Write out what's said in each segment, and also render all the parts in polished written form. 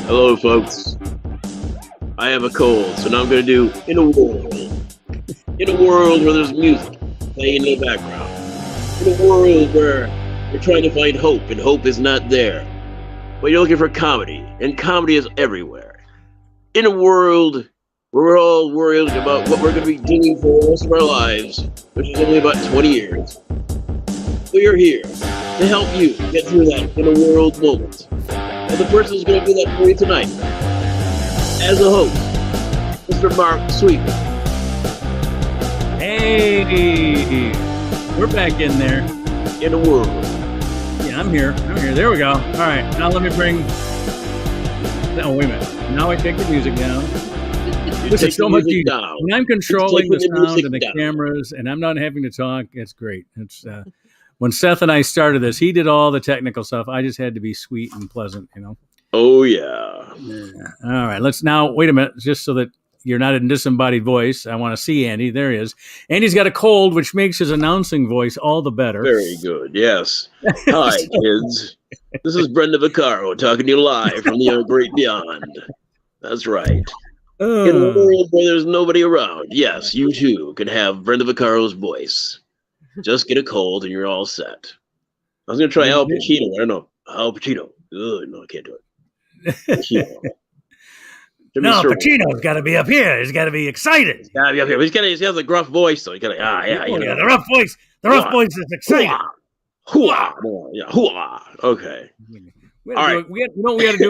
Hello, folks. I have a cold, so now I'm going to do In a World. In a world where there's music playing in the background. In a world where you're trying to find hope, and hope is not there. But you're looking for comedy, and comedy is everywhere. In a world where we're all worried about what we're going to be doing for the rest of our lives, which is only about 20 years. We are here to help you get through that in a world moment. And the person who's going to do that for you tonight, as a host, Mr. Mark Sweetman. Hey, we're back in there. In a world. Yeah, I'm here. There we go. All right, now let me bring. Oh, wait a minute. Now I take the music down. This is so much easier. When I'm controlling the sound and the cameras, and I'm not having to talk, it's great. It's when Seth and I started this, he did all the technical stuff. I just had to be sweet and pleasant, you know. Oh yeah. All right, let's now wait a minute, just so that you're not in disembodied voice. I want to see Andy. There he is. Andy's got a cold, which makes his announcing voice all the better. Very good. Yes. Hi, kids. This is Brenda Vaccaro talking to you live from the great beyond. That's right. In a world where there's nobody around, yes, you too can have Brenda Vaccaro's voice. Just get a cold and you're all set. I was going to try Al Pacino. I don't know. Al Pacino. Ugh, no, I can't do it. Pacino. No, Pacino's got to be up here. He's got to be excited. He's got to be up here. He has a gruff voice, though. He got the rough voice. The rough voice is excited. Hooah. Yeah, hooah. Okay. All right. You know what we got to do?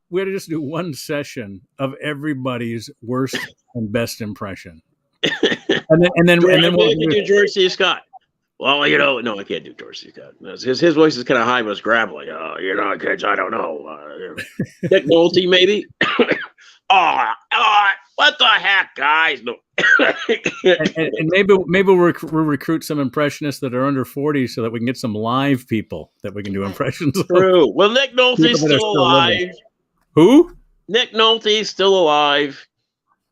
We got to just do one session of everybody's worst and best impression. and then we'll do George C. Scott. Well, no, I can't do George C. Scott. His voice is kind of high, but it's gravelly. Kids, I don't know. Nick Nolte, maybe. What the heck, guys? No. and maybe we'll recruit some impressionists that are under 40 so that we can get some live people that we can do impressions of. True. Well, Nick Nolte's still alive. Who? Nick Nolte's still alive.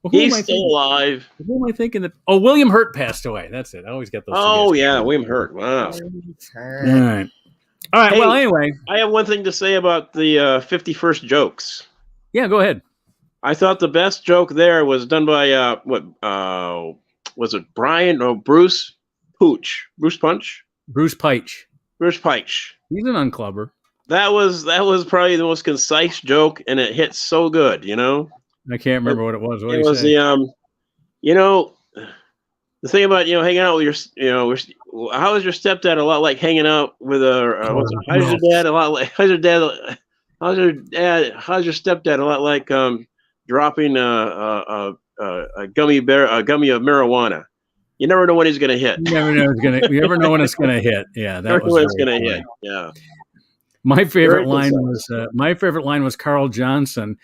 Well, he's still alive. Who am I thinking that? Oh, William Hurt passed away. That's it. I always get those. Oh, yeah, William Hurt. Wow. All right. Hey, well, anyway. I have one thing to say about the 51st jokes. Yeah, go ahead. I thought the best joke there was done by, was it Brian or Bruce Pooch? Bruce Punch? Bruce Peich. Bruce Peich. He's an unclubber. That was probably the most concise joke, and it hit so good, you know? I can't remember what it was. It was the the thing about hanging out with your how is your stepdad a lot like hanging out with how's your dad a lot like how's your stepdad a lot like dropping a gummy of marijuana. You never know when he's gonna hit. You never know when it's gonna hit. Yeah, that was when it's gonna hit. Yeah. My favorite line was Carl Johnson.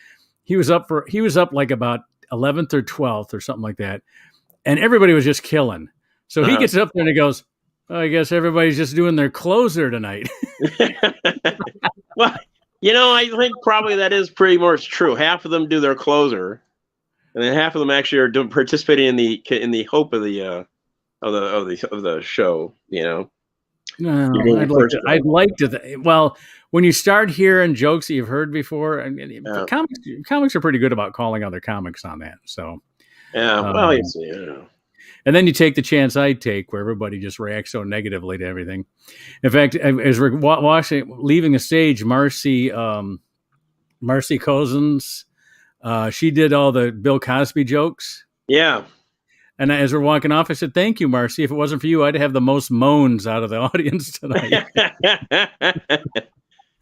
He was up like about 11th or 12th or something like that. And everybody was just killing. So he gets up there and he goes, I guess everybody's just doing their closer tonight. Well, I think probably that is pretty much true. Half of them do their closer, and then half of them actually are participating in the hope of the show, No, I'd like to. Well, when you start hearing jokes that you've heard before, comics are pretty good about calling other comics on that. So, and then you take the chance I take, where everybody just reacts so negatively to everything. In fact, as we're leaving the stage, Marcy Cousins, she did all the Bill Cosby jokes. Yeah. And as we're walking off, I said, "Thank you, Marcy. If it wasn't for you, I'd have the most moans out of the audience tonight."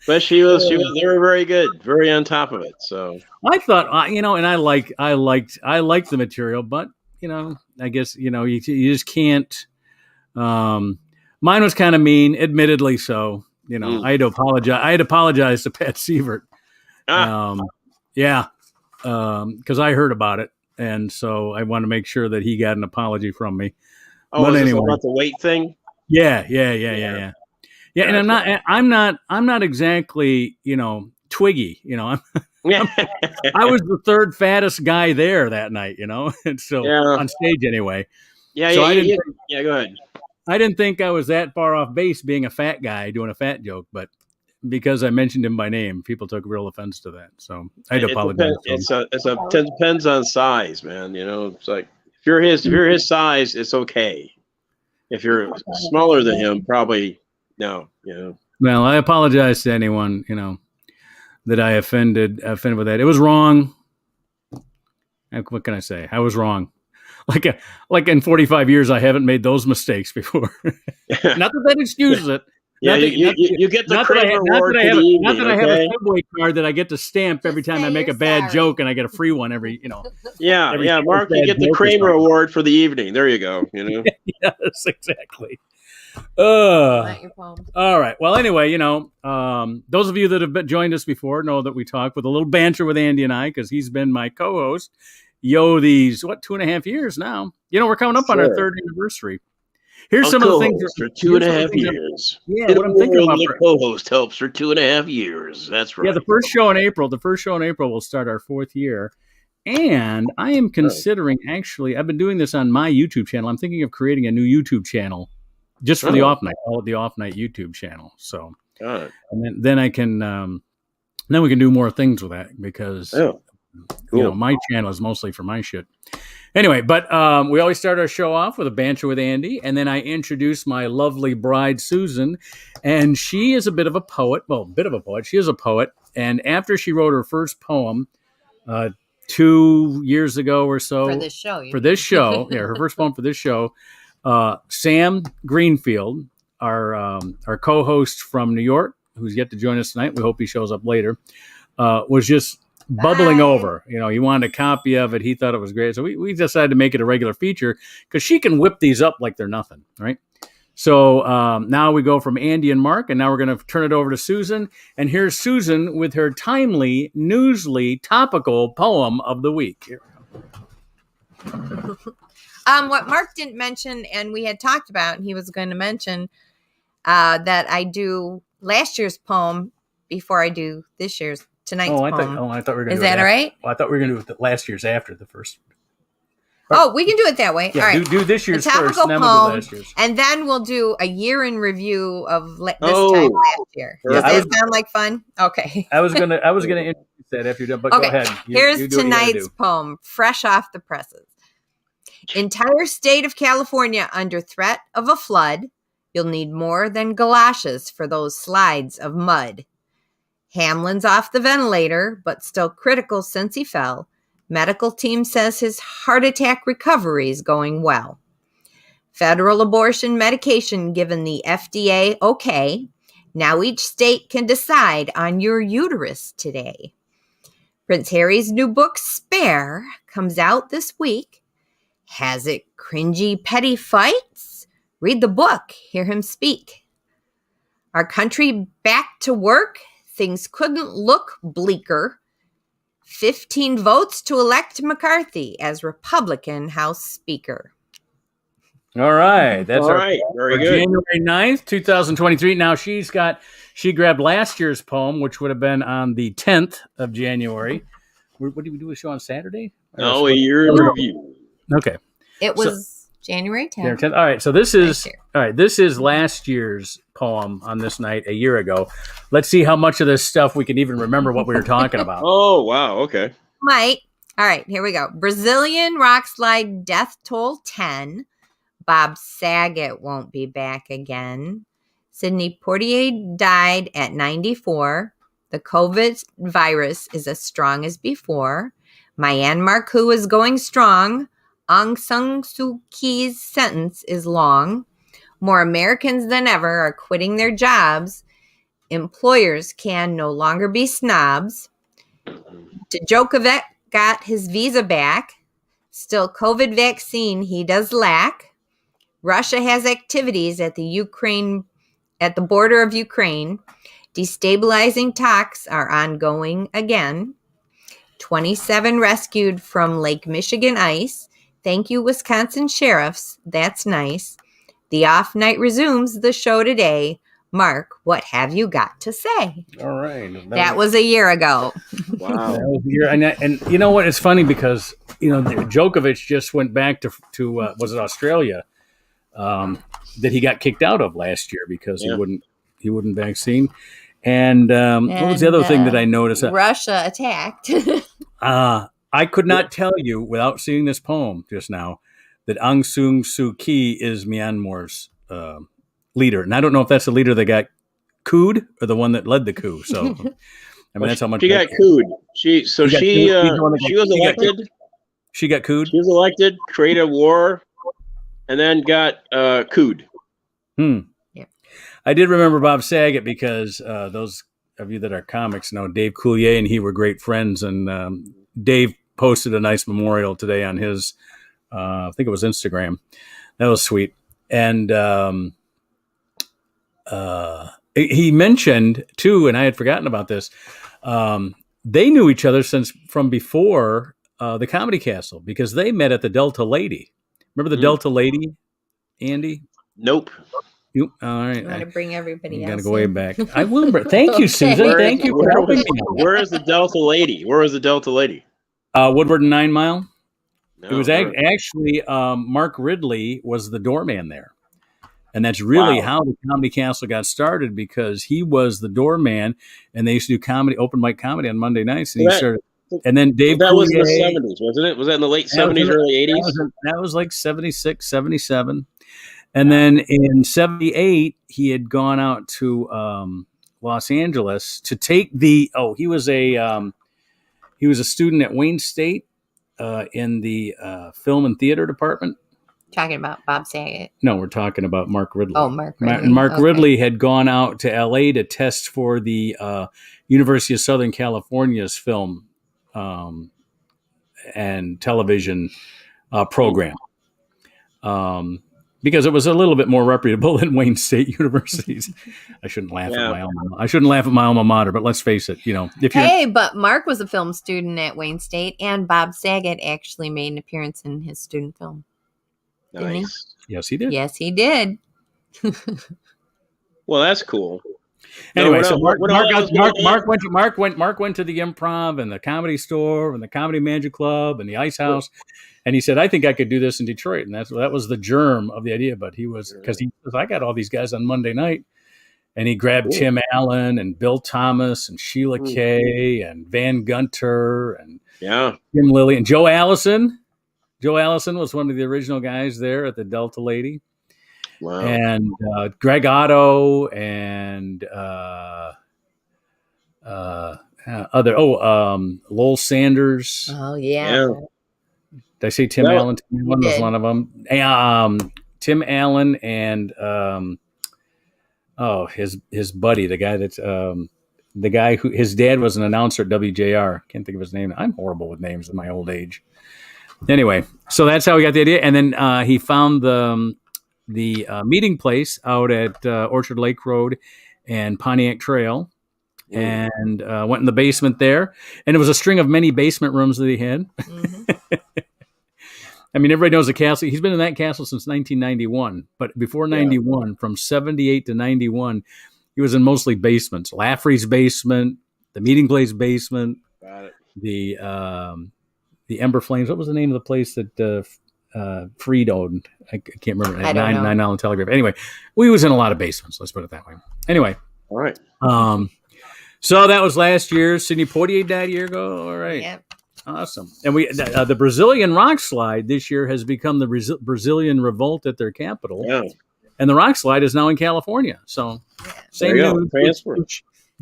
But they were very good, very on top of it. So I thought, and I liked the material, but I guess you just can't. Mine was kind of mean, admittedly so. I had to apologize. I had to apologize to Pat Sievert. Because I heard about it. And so I want to make sure that he got an apology from me. Oh, but anyway, about the weight thing? Yeah. And I'm not exactly, twiggy, I was the third fattest guy there that night, and so on stage anyway. Go ahead. I didn't think I was that far off base being a fat guy doing a fat joke, but because I mentioned him by name. People took real offense to that, so I apologize. It depends on size, man. You know, it's like if you're his size, it's okay. If you're smaller than him, probably no. You know. Well, I apologize to anyone that I offended with that. It was wrong. What can I say? I was wrong. Like in 45 years, I haven't made those mistakes before. Not that excuses it. Yeah, you get the Kramer Award for the evening. Not that I have a subway card that I get to stamp every time I make a bad joke, and I get a free one every. Yeah, Mark, you get the Kramer Award for the evening. There you go. Yes, exactly. All right. Well, anyway, those of you that have joined us before know that we talk with a little banter with Andy and I, because he's been my co-host. These 2.5 years now. We're coming up on our 3rd anniversary. Here's some of the things for 2.5 years. Yeah, what I'm thinking about. The co-host helps for 2.5 years. That's right. Yeah, the first show in April will start our 4th year. And I am considering, actually, I've been doing this on my YouTube channel. I'm thinking of creating a new YouTube channel just for the off night. Call it the off night YouTube channel. So, and then I can, then we can do more things with that, because my channel is mostly for my shit. Anyway, but we always start our show off with a banter with Andy, and then I introduce my lovely bride, Susan, and she is a bit of a poet. Well, She is a poet, and after she wrote her first poem 2 years ago or so for this show, her first poem for this show, Sam Greenfield, our co-host from New York, who's yet to join us tonight, we hope he shows up later, was just bubbling over. He wanted a copy of it. He thought it was great. So we decided to make it a regular feature, because she can whip these up like they're nothing, right? So now we go from Andy and Mark, and now we're going to turn it over to Susan. And here's Susan with her timely, newsly, topical poem of the week. Here we go. What Mark didn't mention, and we had talked about, and he was going to mention that I do last year's poem before I do tonight's poem. I thought we were going to do it. Is that all right? Well, I thought we were going to do it last year's after the first. We can do it that way. Yeah, all right. Do this year's first, and then we'll do last year's. And then we'll do a year in review of this time last year. Does that sound like fun? Okay. I was gonna introduce that after you're done, but go ahead. Here's tonight's poem, fresh off the presses. Entire state of California under threat of a flood. You'll need more than galoshes for those slides of mud. Hamlin's off the ventilator, but still critical since he fell. Medical team says his heart attack recovery is going well. Federal abortion medication given the FDA okay. Now each state can decide on your uterus today. Prince Harry's new book, Spare, comes out this week. Has it cringy, petty fights? Read the book, hear him speak. Our country back to work? Things couldn't look bleaker. 15 votes to elect McCarthy as Republican House Speaker. All right. That's all right. Very good. January 9th, 2023. Now she grabbed last year's poem, which would have been on the 10th of January. What did we do a show on Saturday? A year in review. Okay. It was January 10th. All right. So this is last year's poem on this night a year ago. Let's see how much of this stuff we can even remember what we were talking about. Oh, wow. Okay. Mike. All right, here we go. Brazilian rock slide death toll 10. Bob Saget won't be back again. Sidney Poitier died at 94. The COVID virus is as strong as before. Myanmar coup is going strong. Aung San Suu Kyi's sentence is long. More Americans than ever are quitting their jobs. Employers can no longer be snobs. Djokovic got his visa back. Still COVID vaccine he does lack. Russia has activities at the border of Ukraine. Destabilizing talks are ongoing again. 27 rescued from Lake Michigan ice. Thank you, Wisconsin sheriffs. That's nice. The off night resumes the show today. Mark, what have you got to say? All right. That was a year ago. Wow. That was a year. And you know what? It's funny because, Djokovic just went back to was it Australia, that he got kicked out of last year because he wouldn't vaccine. And what was the other thing that I noticed? Russia attacked. I could not tell you without seeing this poem just now that Aung San Suu Kyi is Myanmar's leader. And I don't know if that's the leader that got cooed or the one that led the coup. So, I mean, that's how much she got cooed. She was elected. She got cooed. She was elected, created a war, and then got cooed. Yeah. I did remember Bob Saget because those of you that are comics know Dave Coulier and he were great friends. And Dave posted a nice memorial today on his, I think it was Instagram. That was sweet. And he mentioned too, and I had forgotten about this. They knew each other from before the Comedy Castle because they met at the Delta Lady. Remember the Delta Lady, Andy? Nope. All right. I'm going to bring everybody else. Got to go way back. I will. Thank you, Susan. Thank you for helping me. Where is the Delta Lady? Woodward and 9 Mile. No, it was actually Mark Ridley was the doorman there. And that's really how the Comedy Castle got started because he was the doorman and they used to do open mic comedy on Monday nights. And and then Dave that was in the 70s, wasn't it? Was that in the late 70s, early 80s? That was like 76, 77. And then in 78, he had gone out to Los Angeles to take he was a student at Wayne State in the film and theater department. Talking about Bob Saget? No, we're talking about Mark Ridley. Oh, Mark Ridley. Mark Ridley had gone out to L.A. to test for the University of Southern California's film and television program. Because it was a little bit more reputable than Wayne State University's. I shouldn't laugh at my alma mater, but let's face it, but Mark was a film student at Wayne State, and Bob Saget actually made an appearance in his student film. Nice. Yes, he did. Yes, he did. Well, that's cool. Anyway, so Mark went to the Improv and the Comedy Store and the Comedy Magic Club and the Ice House, and he said, "I think I could do this in Detroit," and that was the germ of the idea. But he says, "I got all these guys on Monday night," and he grabbed Tim Allen and Bill Thomas and Sheila Kay and Van Gunter and Tim Lilly and Joe Allison. Joe Allison was one of the original guys there at the Delta Lady. Wow. And Greg Otto and Lowell Sanders. Oh, yeah. Did I say Tim Allen? Tim Allen was one of them. Tim Allen and his buddy, the guy who his dad was an announcer at WJR. Can't think of his name. I'm horrible with names in my old age. Anyway, so that's how we got the idea. And then he found the meeting place out at Orchard Lake Road and Pontiac Trail and went in the basement there. And it was a string of many basement rooms that he had. Mm-hmm. I mean, everybody knows the castle. He's been in that castle since 1991. But before 91, from 78 to 91, he was in mostly basements. Laffrey's basement, the meeting place basement, the Ember Flames. What was the name of the place that Freed owned? I can't remember. I don't know. 9 Island Telegraph. Anyway, we was in a lot of basements. Let's put it that way. Anyway. All right. So that was last year. Sidney Poitier died a year ago. All right. Yep. Awesome. And the Brazilian rock slide this year has become the Brazilian revolt at their capital. Yeah. And the rock slide is now in California. So same news. Transfer.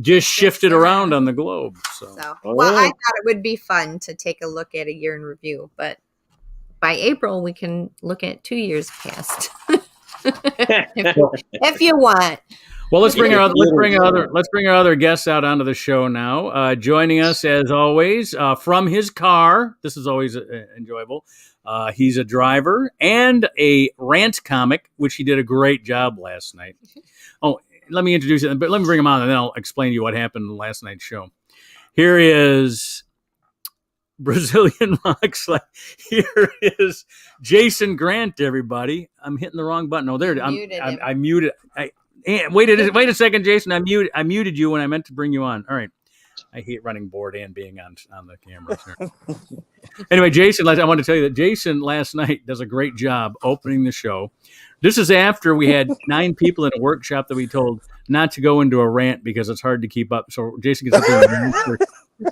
Just shifted around on the globe. I thought it would be fun to take a look at a year in review, but by April we can look at 2 years past. if you want. Well, let's bring our other guests out onto the show now. Joining us as always from his car. This is always enjoyable. He's a driver and a rant comic, which he did a great job last night. Oh, let me introduce it, but let me bring him on, and then I'll explain to you what happened in last night's show. Here is Brazilian rock slide. Here is Jason Grant. Everybody, I'm hitting the wrong button. Oh, there it is. I muted. Wait a second, Jason. I muted you when I meant to bring you on. All right. I hate running board and being on the camera. Anyway, Jason, I want to tell you that Jason last night does a great job opening the show. This is after we had 9 people in a workshop that we told not to go into a rant because it's hard to keep up. So Jason gets up there and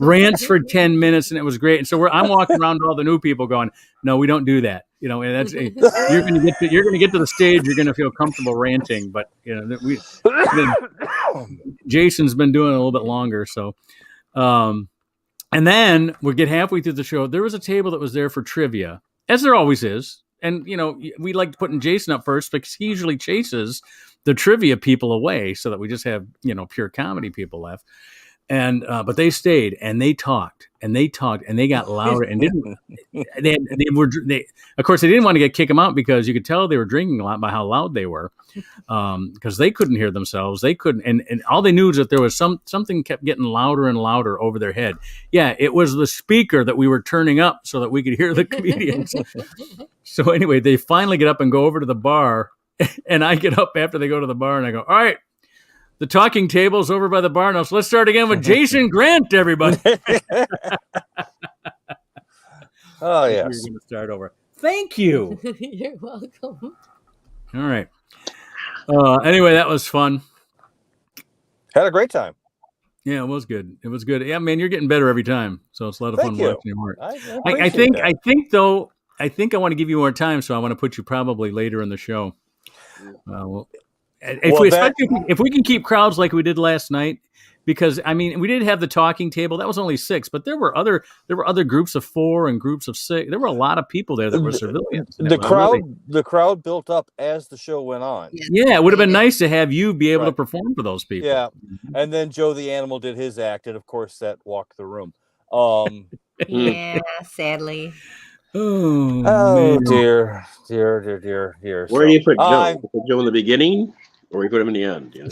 rants for 10 minutes, and it was great. And so I'm walking around to all the new people going, no, we don't do that. You know, and that's you're going to get to the stage, you're going to feel comfortable ranting. But you know, Jason's been doing it a little bit longer. So, and then we get halfway through the show. There was a table that was there for trivia, as there always is. And, you know, we like putting Jason up first because he usually chases the trivia people away so that we just have, you know, pure comedy people left. And but they stayed and they talked and they got louder and of course they didn't want to kick them out because you could tell they were drinking a lot by how loud they were, because they couldn't hear themselves. They couldn't, and all they knew is that there was something kept getting louder and louder over their head. Yeah, it was the speaker that we were turning up so that we could hear the comedians. So anyway, they finally get up and go over to the bar, and I get up after they go to the bar and I go, all right. The talking table's over by the bar now, so let's start again with Jason Grant, everybody. Oh, yes. We're going to start over. Thank you. You're welcome. All right. Anyway, that was fun. Had a great time. Yeah, it was good. It was good. Yeah, man, you're getting better every time, so it's a lot of fun watching you work. I think I want to give you more time, so I want to put you probably later in the show. If we can keep crowds like we did last night, because I mean we did have the talking table, that was only 6, but there were other groups of 4 and groups of 6. There were a lot of people there that were civilians. The crowd built up as the show went on. Yeah, it would have been nice to have you be able to perform for those people. Yeah, and then Joe the Animal did his act, and of course that walked the room. Yeah, sadly. Oh dear. Where do you put Joe? Put Joe in the beginning, or you put him in the end? Yeah.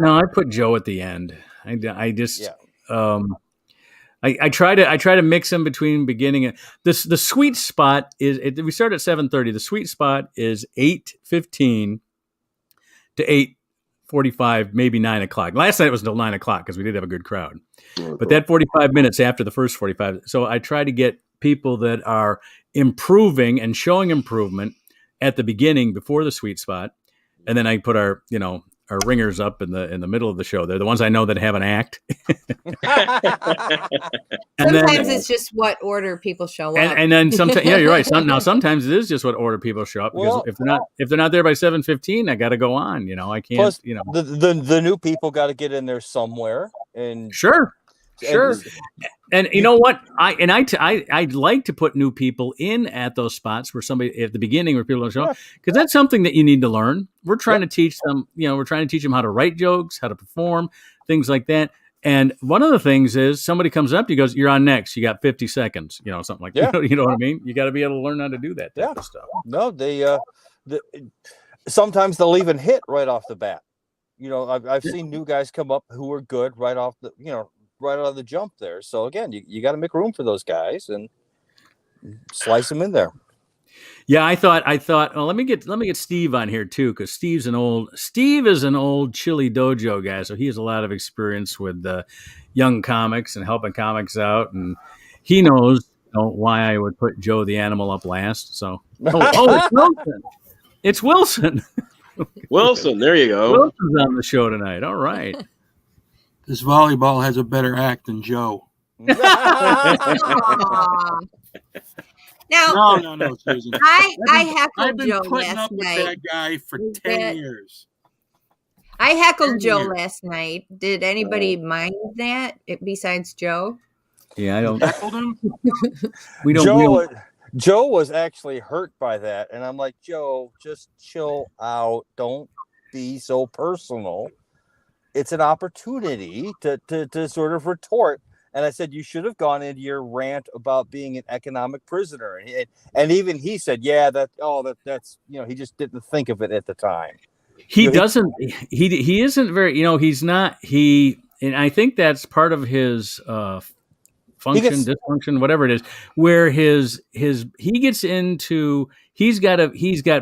I put Joe at the end. I just I try to mix them between beginning and the sweet spot is we start at 7:30. The sweet spot is 8:15 to 8:45, maybe 9 o'clock. Last night it was until 9 o'clock because we did have a good crowd. But that 45 minutes after the first 45, so I try to get people that are improving and showing improvement at the beginning before the sweet spot, and then I put our ringers up in the middle of the show. They're the ones I know that have an act. Sometimes it's just what order people show up, and then sometimes you're right. Sometimes it is just what order people show up because if they're not there by 7:15, I got to go on. I can't. Plus, the new people got to get in there somewhere. And sure. And you know what? I'd like to put new people in at those spots where somebody at the beginning where people don't show up, because that's something that you need to learn. We're trying to teach them, we're trying to teach them how to write jokes, how to perform, things like that. And one of the things is somebody comes up to you, goes, "You're on next. You got 50 seconds." Something like that. You know what I mean? You got to be able to learn how to do that type of stuff. No, sometimes they'll even hit right off the bat. I've seen new guys come up who are good right off the, right out of the jump there. So again, you got to make room for those guys and slice them in there. Yeah, I thought. Oh, let me get Steve on here too, because Steve is an old Chili Dojo guy, so he has a lot of experience with young comics and helping comics out, and he knows why I would put Joe the Animal up last. So, it's Wilson. It's Wilson. Wilson, there you go. Wilson's on the show tonight. All right. This volleyball has a better act than Joe. Now, no, Susan. I heckled Joe putting last up night. With that guy for 10 years. I heckled Joe last night. Did anybody mind that besides Joe? Yeah, I don't. Heckled him? We don't. Joe was actually hurt by that, and I'm like, Joe, just chill out. Don't be so personal. It's an opportunity to sort of retort. And I said, you should have gone into your rant about being an economic prisoner. And even he said, that's, he just didn't think of it at the time. He doesn't, he isn't very, he's not, and I think that's part of his function, dysfunction, whatever it is, where he gets into he's got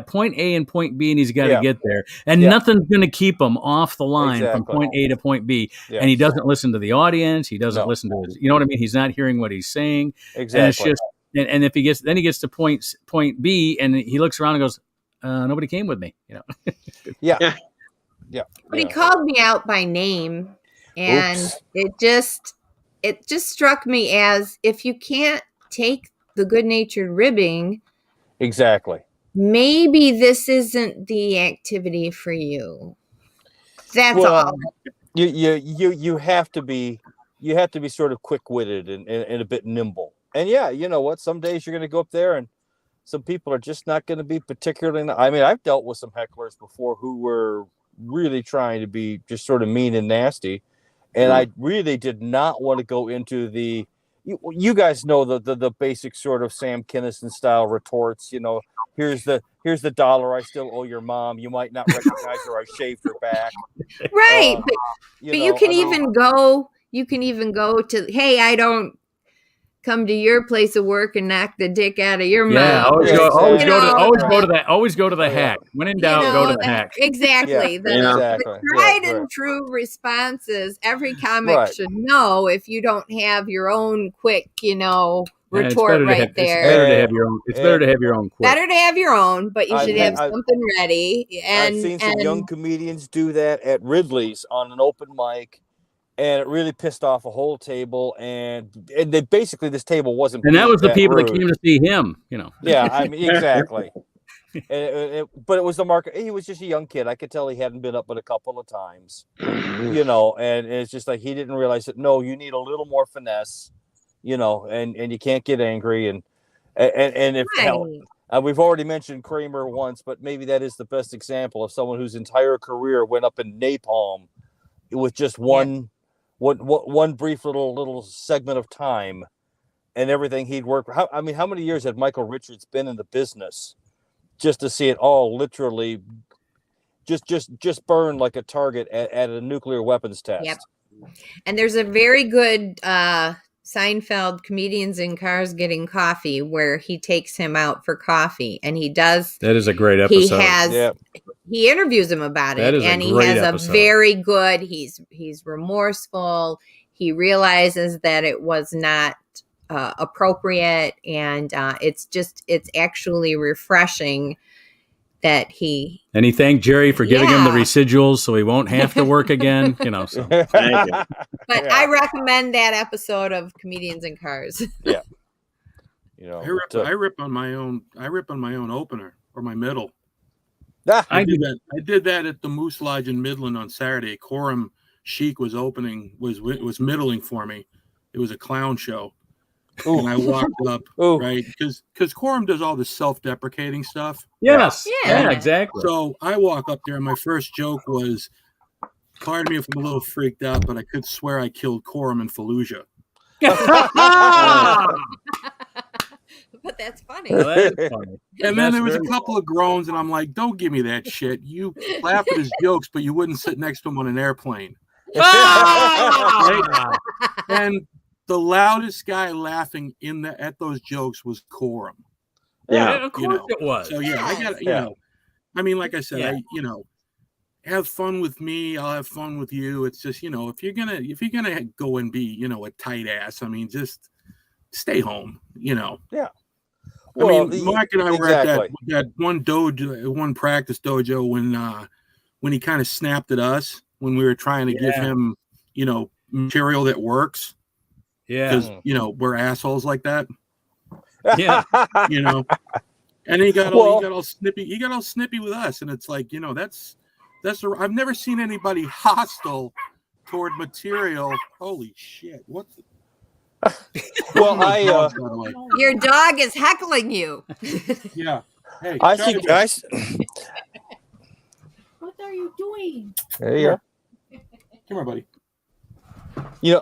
point A and point B, and he's got to get there, and nothing's going to keep him off the line from point A to point B. Yeah. And he doesn't listen to the audience. He doesn't listen to his, you know what I mean? He's not hearing what he's saying. Exactly. And it's just, and if he gets to point B, and he looks around and goes, nobody came with me, you know? Yeah. But he called me out by name, and it just struck me as, if you can't take the good-natured ribbing, exactly, maybe this isn't the activity for you. That's all. You have to be sort of quick-witted and a bit nimble. And you know what? Some days you're going to go up there, and some people are just not going to be particularly. I mean, I've dealt with some hecklers before who were really trying to be just sort of mean and nasty, and I really did not want to go into the. You guys know the basic sort of Sam Kinison style retorts. You know, here's the $1 I still owe your mom. You might not recognize her. I shaved her back. Right, but you can even go. You can even go to, hey, I don't come to your place of work and knock the dick out of your mouth. Yeah, always go to the hack. When in doubt, go to the hack. Exactly. The tried and true responses. Every comic should know. If you don't have your own quick, retort right there. It's better to have your own. It's better to have your own. Better to have your own, but you should have something ready. And I've seen some young comedians do that at Ridley's on an open mic. And it really pissed off a whole table, and they basically, this table wasn't. And that was the people that came to see him, Yeah, I mean, exactly. But it was the market. He was just a young kid. I could tell he hadn't been up but a couple of times, and it's just like he didn't realize that. No, you need a little more finesse, and you can't get angry and if we've already mentioned Kramer once, but maybe that is the best example of someone whose entire career went up in napalm with just one brief little segment of time, and everything he'd worked. How many years had Michael Richards been in the business just to see it all literally just burn like a target at a nuclear weapons test? Yep. And there's a very good Seinfeld Comedians in Cars Getting Coffee where he takes him out for coffee, and he does. That is a great episode. He interviews him about it, and he has a very good. He's remorseful. He realizes that it was not appropriate, and it's actually refreshing that he thanked Jerry for giving him the residuals so he won't have to work again. So. But I recommend that episode of Comedians in Cars. Yeah. I rip on my own opener or my middle. I did that at the Moose Lodge in Midland on Saturday. Quorum Chic was was middling for me. It was a clown show. Ooh. And I walked up, right? Because Quorum does all this self-deprecating stuff. Yes. Yeah, exactly. So I walk up there, and my first joke was, pardon me if I'm a little freaked out, but I could swear I killed Quorum in Fallujah. But that's funny. Well, that is funny. And then there was a couple of groans, and I'm like, don't give me that shit. You laugh at his jokes, but you wouldn't sit next to him on an airplane. Right? And the loudest guy laughing at those jokes was Quorum. Yeah, of course it was. So I got I mean, like I said, have fun with me. I'll have fun with you. It's just if you're gonna go and be a tight ass, I mean, just stay home. Yeah. Well, Mark and I were at that one practice dojo when he kind of snapped at us when we were trying to give him material that works. Yeah, because we're assholes like that. Yeah, and he got all snippy. He got all snippy with us, and it's like that's I've never seen anybody hostile toward material. Holy shit! What? Well, your dog is heckling you. Yeah. Hey, I think guys. What are you doing? There you go. Come here, buddy.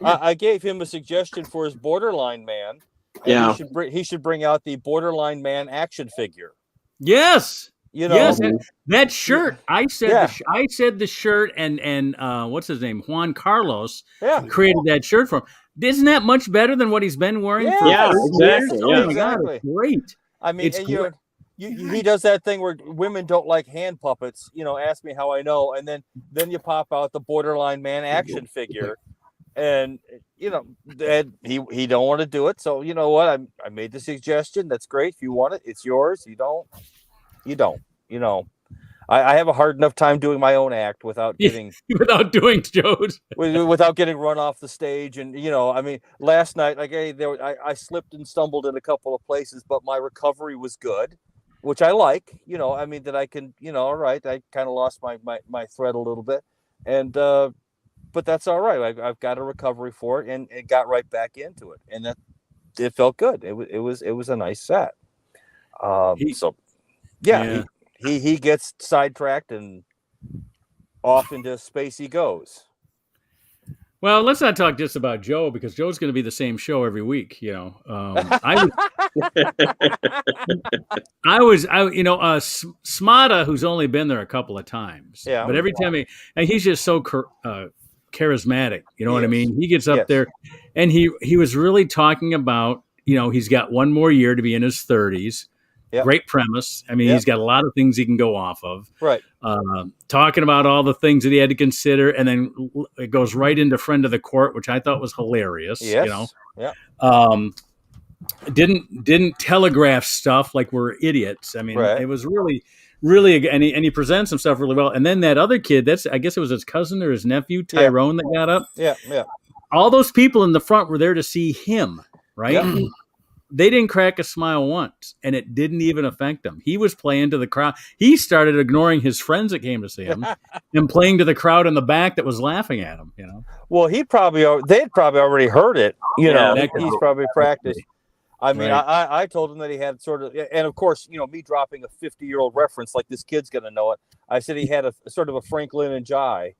I gave him a suggestion for his Borderline Man. Yeah. He should bring out the Borderline Man action figure. Yes. You know, yes, that shirt. I said Yeah. I said the shirt, and what's his name? Juan Carlos Yeah. created that shirt for him. Isn't that much better than what he's been wearing for Yeah, 30 years? exactly. Oh Yeah. my God, it's great. I mean, It's and, great. he does that thing where women don't like hand puppets. You know, ask me how I know, and then you pop out the borderline man action figure, and you know that he don't want to do it. So you know what? I made the suggestion. That's great. If you want it, it's yours. You don't. You know, I have a hard enough time doing my own act without getting doing Joe's, without getting run off the stage. And you know, I mean, last night, like I slipped and stumbled in a couple of places, but my recovery was good, which I like. You know, I mean that I can. You know, all right, I kind of lost my thread a little bit, and but that's all right. I've got a recovery for it, and it got right back into it, and that it felt good. It was a nice set. He gets sidetracked and off into space he goes. Well, let's not talk just about Joe, because Joe's going to be the same show every week. You know, Smada, who's only been there a couple of times, but every time he's just so charismatic. You know what I mean? He gets up there, and he was really talking about, you know, he's got one more year to be in his 30s. Yep. Great premise. I mean, he's got a lot of things he can go off of. Right. Talking about all the things that he had to consider, and then it goes right into Friend of the Court, which I thought was hilarious. Yes. You know. Yeah. Didn't telegraph stuff like we're idiots. I mean, it was really, and he presents himself really well. And then that other kid, I guess it was his cousin or his nephew, Tyrone, that got up. Yeah. All those people in the front were there to see him, right? Yep. They didn't crack a smile once, and it didn't even affect him. He was playing to the crowd. He started ignoring his friends that came to see him and playing to the crowd in the back that was laughing at him. You know. Well, they'd probably already heard it. You know, he's probably practiced. I mean, I told him that he had sort of, and of course, you know, me dropping a 50-year-old reference like this kid's going to know it. I said he had a sort of a Franklin and Jai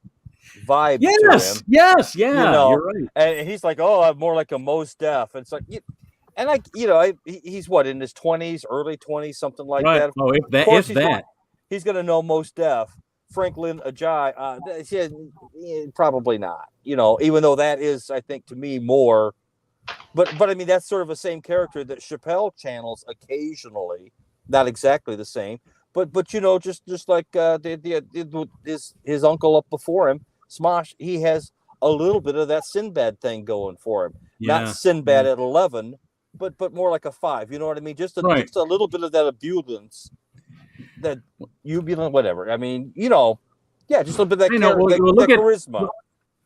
vibe to him. Yes, yeah, you know? You're right. And he's like, oh, I'm more like a Mos Def. And it's like, and he's what, in his 20s, early 20s, something like that. Oh, he's going to know Mos Def. Franklin Ajay, probably not. You know, even though that is, I think, to me more. But I mean, that's sort of the same character that Chappelle channels occasionally. Not exactly the same, but you know, just like his uncle up before him, Smosh. He has a little bit of that Sinbad thing going for him. Yeah. Not Sinbad at 11. But more like a 5, you know what I mean? Just a little bit of that abundance, that whatever. I mean, you know, just a little bit of that, that charisma.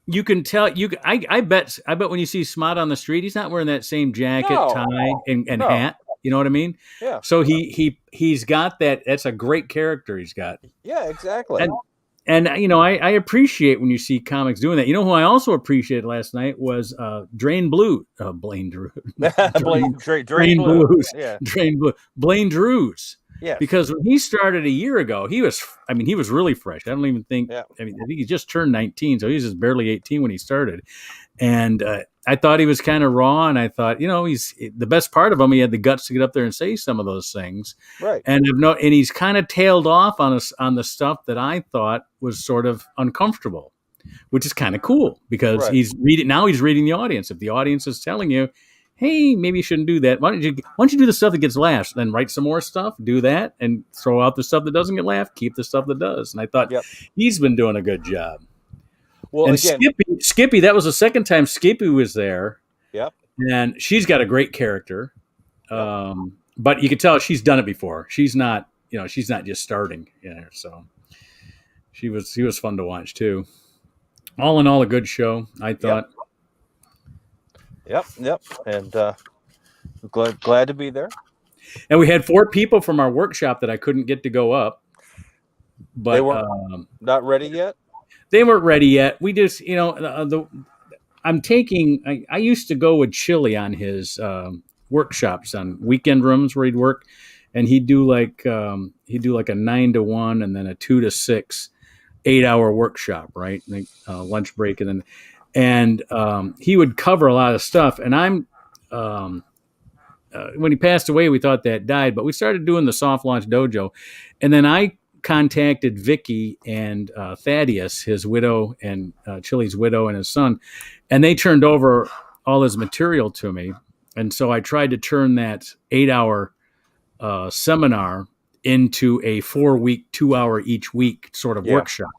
You can tell. I bet when you see Smot on the street, he's not wearing that same jacket, tie, and hat. You know what I mean? Yeah. So he's got that. That's a great character he's got. Yeah, exactly. And you know, I appreciate when you see comics doing that. You know who I also appreciated last night was Blaine Drews. Blaine Blues. Yeah. Blaine Drews. Yeah. Because when he started a year ago, he was really fresh. I don't even think. Yeah. I think he just turned 19, so he was just barely 18 when he started. And I thought he was kind of raw, and I thought, you know, he's the best part of him. He had the guts to get up there and say some of those things. Right. And he's kind of tailed off on the stuff that I thought was sort of uncomfortable, which is kind of cool because he's reading the audience. If the audience is telling you, hey, maybe you shouldn't do that. Why don't you do the stuff that gets laughs, then write some more stuff, do that, and throw out the stuff that doesn't get laughed, keep the stuff that does. And I thought he's been doing a good job. Well, and again, Skippy, that was the second time Skippy was there. Yep. And she's got a great character. But you can tell she's done it before. She's not just starting, you know, so she was fun to watch too. All in all, a good show, I thought. Yep. And glad to be there. And we had 4 people from our workshop that I couldn't get to go up. But they weren't not ready yet? They weren't ready yet. We just, you know, I used to go with Chili on his workshops on weekend rooms where he'd work, and he'd do like a 9 to 1 and then a 2 to 6 8-hour workshop, right? Like, lunch break, and he would cover a lot of stuff. And when he passed away, we thought that died, but we started doing the soft launch dojo. And then I contacted Vicky and Thaddeus, his widow, and Chili's widow and his son, and they turned over all his material to me. And so I tried to turn that 8-hour seminar into a 4-week, 2-hour each week sort of workshop.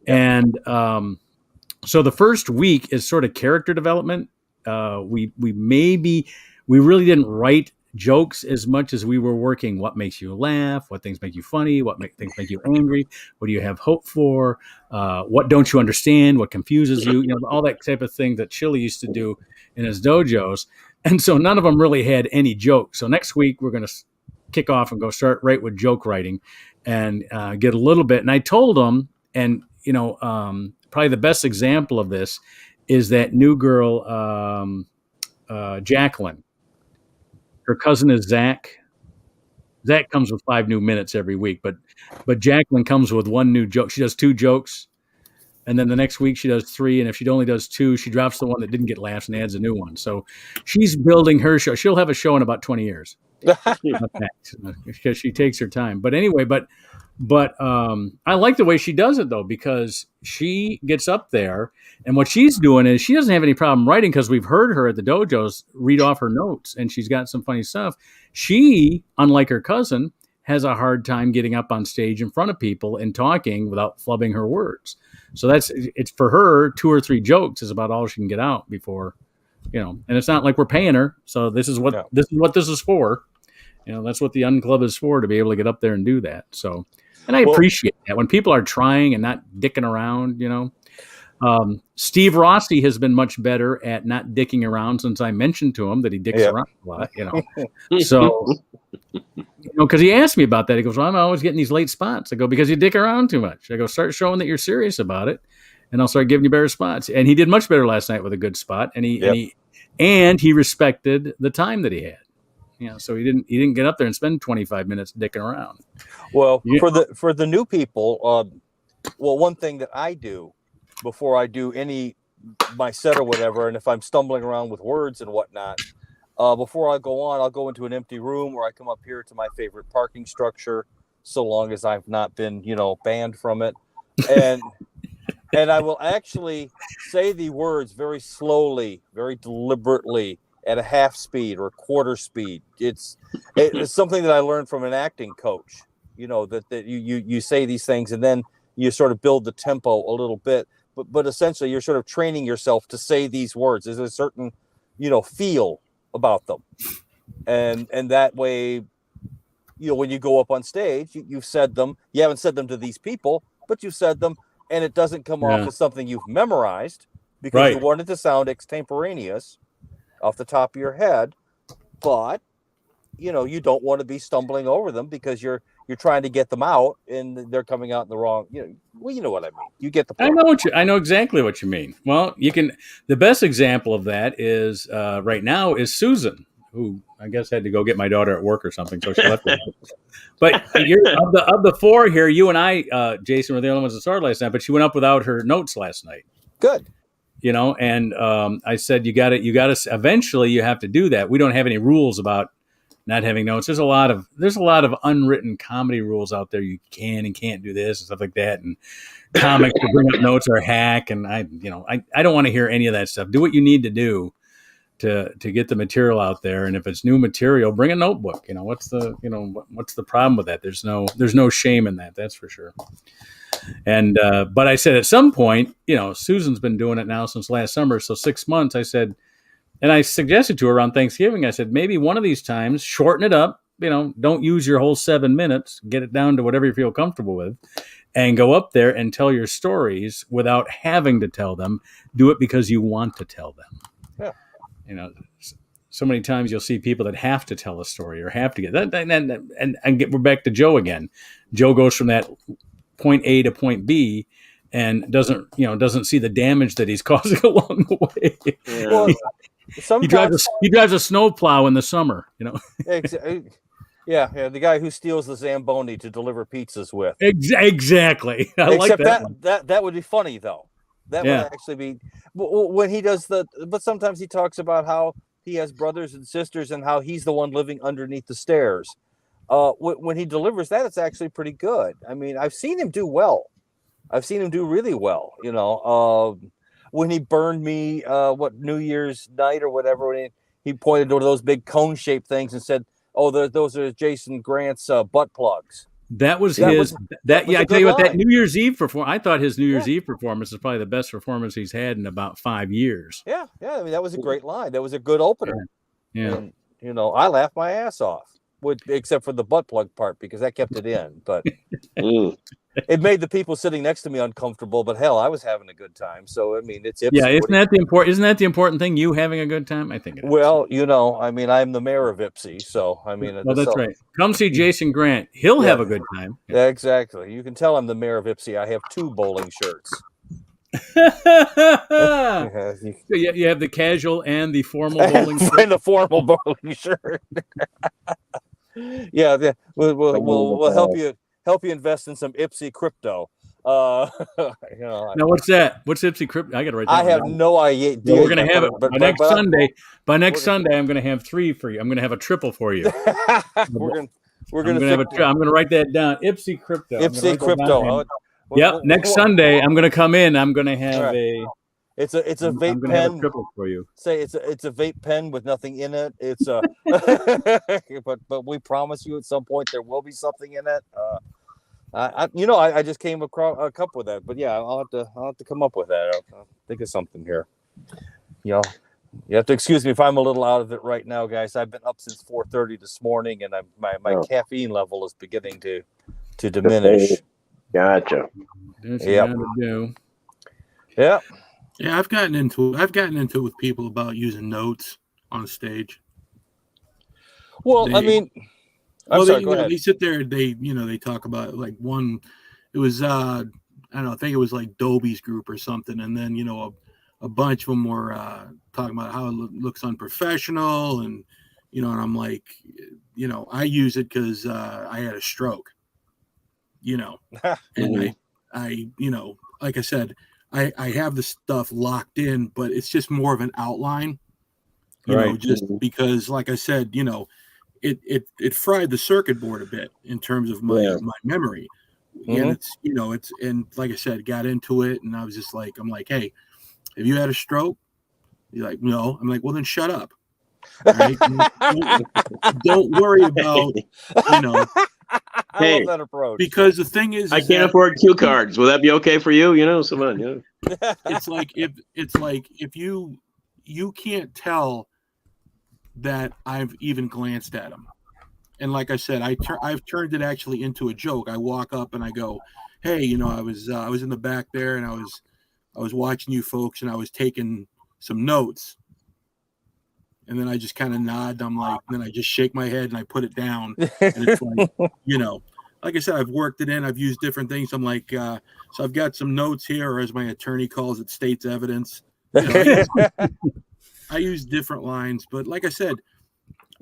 And so the first week is sort of character development. We really didn't write jokes as much as we were working what makes you laugh, what things make you funny, things make you angry, what do you have hope for, what don't you understand, what confuses you, all that type of thing that Chili used to do in his dojos. And so none of them really had any jokes. So next week we're going to kick off and go start right with joke writing and get a little bit. And I told them, and probably the best example of this is that new girl, Jacqueline. Her cousin is Zach. Zach comes with 5 new minutes every week, but Jacqueline comes with 1 new joke. She does 2 jokes, and then the next week she does 3. And if she only does 2, she drops the one that didn't get laughs and adds a new one. So she's building her show. She'll have a show in about 20 years because she takes her time. But anyway, but I like the way she does it though, because she gets up there and what she's doing is she doesn't have any problem writing because we've heard her at the dojos read off her notes and she's got some funny stuff. She, unlike her cousin, has a hard time getting up on stage in front of people and talking without flubbing her words. So it's for her 2 or 3 jokes is about all she can get out before, and it's not like we're paying her. So this is what this is for. That's what the Unclub is for, to be able to get up there and do that. So, and I appreciate that when people are trying and not dicking around, Steve Rossi has been much better at not dicking around since I mentioned to him that he dicks around a lot, So, because he asked me about that. He goes, well, I'm always getting these late spots. I go, because you dick around too much. I go, start showing that you're serious about it, and I'll start giving you better spots. And he did much better last night with a good spot, and he respected the time that he had. So he didn't get up there and spend 25 minutes dicking around. Well, for the new people, one thing that I do before I do my set or whatever, and if I'm stumbling around with words and whatnot, before I go on, I'll go into an empty room or I come up here to my favorite parking structure, so long as I've not been, banned from it, and I will actually say the words very slowly, very deliberately, at a half speed or quarter speed. It's something that I learned from an acting coach, that you say these things and then you sort of build the tempo a little bit, but essentially you're sort of training yourself to say these words. There's a certain, feel about them. And that way, when you go up on stage, you've said them, you haven't said them to these people, but you've said them and it doesn't come off as something you've memorized because you want it to sound extemporaneous off the top of your head, but you don't want to be stumbling over them because you're trying to get them out and they're coming out in the wrong. You know what I mean. You get the point. I know exactly what you mean. Well, the best example of that is right now is Susan, who I guess had to go get my daughter at work or something, so she left. But of the 4 here, you and I, Jason, were the only ones that started last night. But she went up without her notes last night. Good. And I said, you got to, eventually you have to do that. We don't have any rules about not having notes. There's a lot of unwritten comedy rules out there. You can and can't do this and stuff like that. And comics to bring up notes are a hack. And I don't want to hear any of that stuff. Do what you need to do to get the material out there. And if it's new material, bring a notebook. What's the problem with that? There's no shame in that. That's for sure. And, but I said at some point, Susan's been doing it now since last summer. So 6 months, I said, and I suggested to her around Thanksgiving, I said, maybe one of these times, shorten it up, don't use your whole 7 minutes, get it down to whatever you feel comfortable with and go up there and tell your stories without having to tell them. Do it because you want to tell them. Yeah. So many times you'll see people that have to tell a story or have to get that. And we're back to Joe again. Joe goes from that point A to point B and doesn't see the damage that he's causing along the way. Yeah. Well, he drives a snowplow in the summer, Yeah, the guy who steals the Zamboni to deliver pizzas with. Exactly. Except that would be funny though. That would actually be when he does but sometimes he talks about how he has brothers and sisters and how he's the one living underneath the stairs. When he delivers that, it's actually pretty good. I mean, I've seen him do well. I've seen him do really well. You know, when he burned me, New Year's night or whatever, when he pointed to those big cone-shaped things and said, "Oh, those are Jason Grant's butt plugs." That was his. I tell you what, that New Year's Eve performance. I thought his New Year's Eve performance is probably the best performance he's had in about 5 years. Yeah. I mean, that was a great line. That was a good opener. Yeah. And, you know, I laughed my ass off, except for the butt plug part because that kept it in. But it made the people sitting next to me uncomfortable. But hell, I was having a good time. So I mean, it's Ipsy. Yeah. Isn't that the important thing? You having a good time? I think it is. Well, you know, I mean, I'm the mayor of Ipsy, so I mean, well, that's right. Come see Jason Grant. He'll have a good time. Yeah, exactly. You can tell I'm the mayor of Ipsy. I have 2 bowling shirts. You have the casual and the formal bowling shirt. And the formal bowling shirt. Yeah, we'll help you invest in some Ipsy crypto. Now what's that? What's Ipsy crypto? I got to write that I have no idea. Well, we're gonna have it by next Sunday. By next Sunday, I'm gonna have 3 for you. I'm gonna have a triple for you. I'm gonna write that down. Ipsy crypto. Ipsy crypto. Yep. Next Sunday, I'm gonna come in. I'm gonna have It's a vape I'm gonna pen. Have a triple for you. Say it's a vape pen with nothing in it. It's a but we promise you at some point there will be something in it. I just came across a cup with that, but yeah, I'll have to come up with that. I'll think of something here. You know, you have to excuse me if I'm a little out of it right now, guys. I've been up since 4:30 this morning, and my caffeine level is beginning to diminish. Gotcha. Yeah. Yeah, I've gotten into it with people about using notes on stage. Well, they sit there. They talk about like one. It was I think it was like Dobie's group or something, and then a bunch of them were talking about how it looks unprofessional, and and I'm like, I use it because I had a stroke, and I like I said, I have the stuff locked in, but it's just more of an outline, just because, like I said, it fried the circuit board a bit in terms of my memory. And it's and like I said, got into it, and I was just like, I'm like, hey, have you had a stroke? You're like, no. I'm like, well, then shut up. All right? Don't worry about, I love that approach. Because the thing is I can't afford cue cards. Will that be okay for you? Someone, It's like if you can't tell that I've even glanced at them. And like I said, I've turned it actually into a joke. I walk up and I go, hey, I was in the back there, and I was watching you folks, and I was taking some notes. And then I just kind of nod. I'm like, then I just shake my head and I put it down. And it's like, like I said, I've worked it in. I've used different things. I'm like, so I've got some notes here, or as my attorney calls it, state's evidence. I use different lines, but like I said,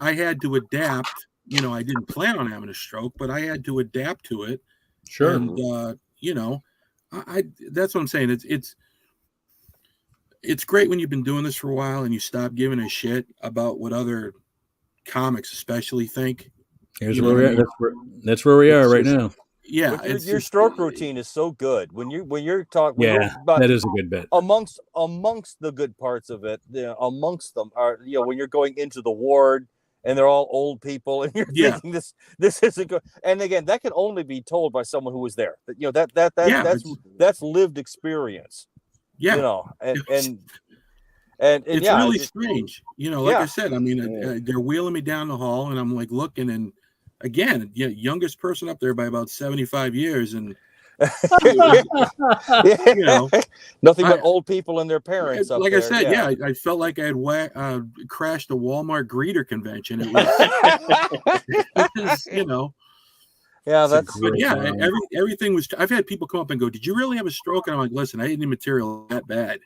I had to adapt. I didn't plan on having a stroke, but I had to adapt to it. Sure. And I that's what I'm saying. It's great when you've been doing this for a while and you stop giving a shit about what other comics especially think. That's where we are right now. Yeah, your stroke routine is so good when you're talking. That is a good bit. Amongst the good parts of it, amongst them are when you're going into the ward and they're all old people, and you're thinking this isn't good. And again, that can only be told by someone who was there. That's lived experience. Yeah, and it's really strange. I said, I mean, they're wheeling me down the hall, and I'm like looking, and again, youngest person up there by about 75 years, and nothing but old people and their parents. Like I said, I felt like I had crashed a Walmart greeter convention. It was, everything was. I've had people come up and go, "Did you really have a stroke?" And I'm like, "Listen, I didn't need material that bad."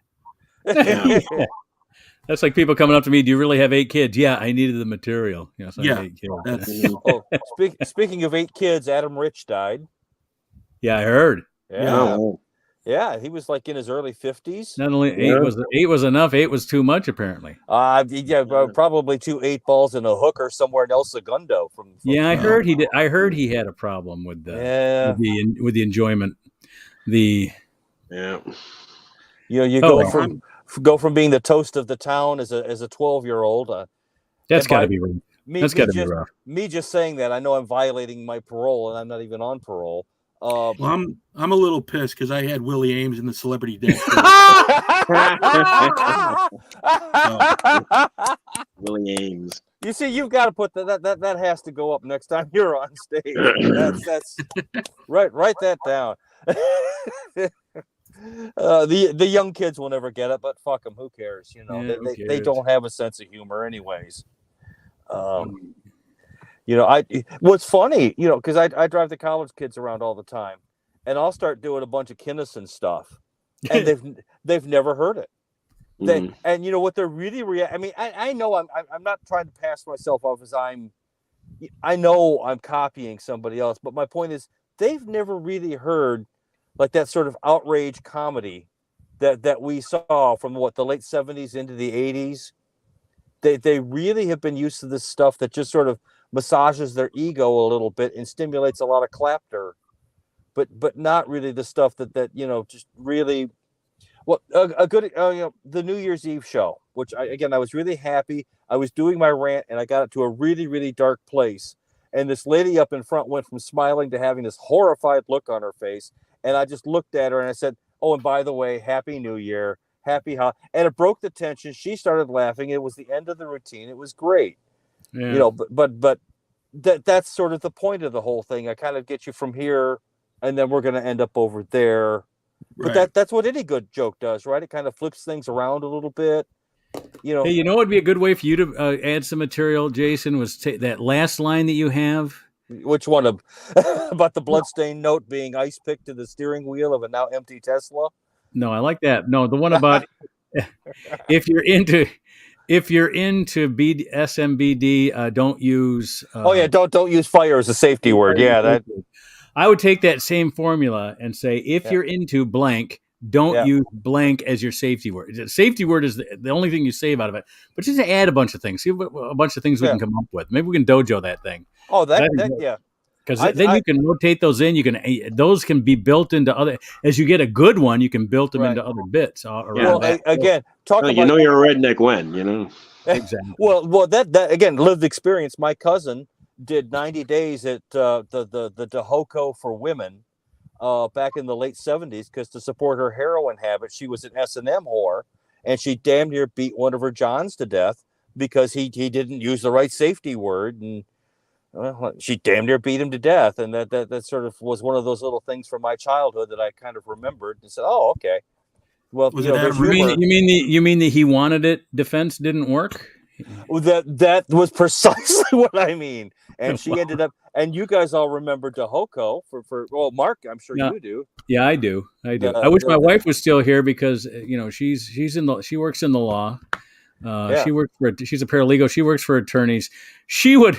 That's like people coming up to me. Do you really have 8 kids? Yeah, I needed the material. So 8 kids. Speaking of 8 kids, Adam Rich died. Yeah, I heard. Yeah. Yeah, he was like in his early 50s. Not only eight was enough, 8 was too much apparently. Probably 2 8 balls and a hooker somewhere in El Segundo. From I heard he did. I heard he had a problem with the with the enjoyment. You go from being the toast of the town as a 12-year-old. That's got to be rough. That's got to be rough. Me just saying that, I know I'm violating my parole, and I'm not even on parole. Well, I'm a little pissed because I had Willie Ames in the Celebrity Death. Willie Ames. You see, you've got to put that has to go up next time you're on stage. That's right. Write that down. The young kids will never get it, but fuck them. Who cares? You know, they don't have a sense of humor, anyways. What's funny, because I drive the college kids around all the time, and I'll start doing a bunch of Kinnison stuff, and they've never heard it. And you know what they're really I mean, I know I'm not trying to pass myself off as I know I'm copying somebody else, but my point is they've never really heard like that sort of outrage comedy that we saw from the late 70s into the 80s. They really have been used to this stuff that just sort of massages their ego a little bit and stimulates a lot of clapter, but not really the stuff that just really. Well, a good the New Year's Eve show, which I was really happy. I was doing my rant and I got it to a really, really dark place, and this lady up in front went from smiling to having this horrified look on her face, and I just looked at her and I said, "Oh, and by the way, Happy New Year, Happy and it broke the tension. She started laughing. It was the end of the routine. It was great. Yeah. But that's sort of the point of the whole thing. I kind of get you from here, and then we're going to end up over there. But Right. that's what any good joke does, right? It kind of flips things around a little bit. Hey, you know what would be a good way for you to add some material, Jason, was that last line that you have. Which one about the bloodstained note being ice picked to the steering wheel of a now empty Tesla? No, I like that. No, the one about if you're into SMBD, don't use. Don't use fire as a safety word. Yeah, that. I would take that same formula and say, if you're into blank, don't use blank as your safety word. The safety word is the only thing you save out of it. But just add a bunch of things. See a bunch of things we can come up with. Maybe we can dojo that thing. Oh, yeah. Because then you can rotate those in. Those can be built into other. As you get a good one, you can build them into other bits. Again, you're a redneck when. Exactly. Well, that again, lived experience. My cousin did 90 days at the Dehoko for women back in the late 70s, because to support her heroin habit, she was an S&M whore, and she damn near beat one of her Johns to death because he didn't use the right safety word, and she damn near beat him to death. And that sort of was one of those little things from my childhood that I kind of remembered and said, oh, okay. Well, you mean that he wanted it? Defense didn't work. That was precisely what I mean. And she ended up, and you guys all remember Dehoko for Mark, I'm sure you do. Yeah, I do. I wish my wife was still here because she works in the law. She's a paralegal. She works for attorneys. She would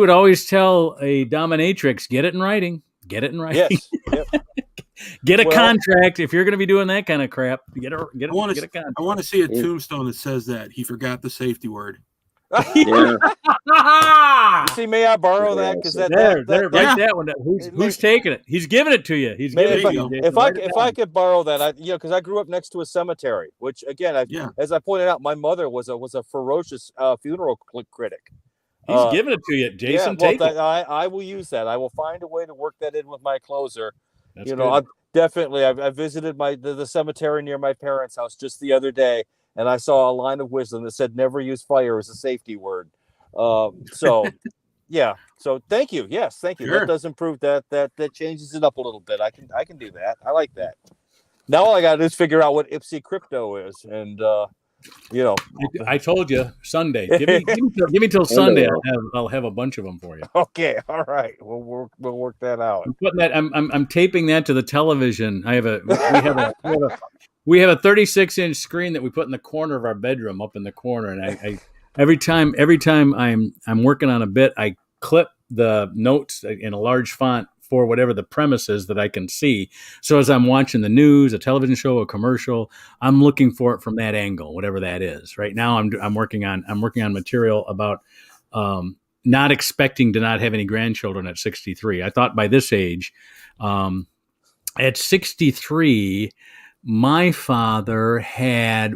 always tell a dominatrix, get it in writing. Get it in writing. Yes. Yep. Get a contract if you're going to be doing that kind of crap. Get a contract. I want to see a tombstone that says that he forgot the safety word. You see, may I borrow that? Because that one. Who's taking it? He's giving it to you. He's giving it to you. If I could borrow that, because I grew up next to a cemetery, which again, as I pointed out, my mother was a ferocious funeral critic. He's giving it to you, Jason. Take it. I will use that. I will find a way to work that in with my closer. That's good. I visited the cemetery near my parents' house just the other day, and I saw a line of wisdom that said never use fire as a safety word. So thank you. Yes, thank you. Sure. That does improve that changes it up a little bit. I can do that. I like that. Now all I got to do is figure out what Ipsy crypto is, and I told you Sunday. Give me till Sunday. I'll have a bunch of them for you. Okay, all right. We'll work that out. I'm putting that. I'm taping that to the television. We have a 36-inch screen that we put in the corner of our bedroom, up in the corner, and I every time I'm working on a bit, I clip the notes in a large font for whatever the premise is that I can see. So as I'm watching the news, a television show, a commercial, I'm looking for it from that angle, whatever that is. Right now, I'm working on material about not expecting to not have any grandchildren at 63. I thought by this age, at 63, my father had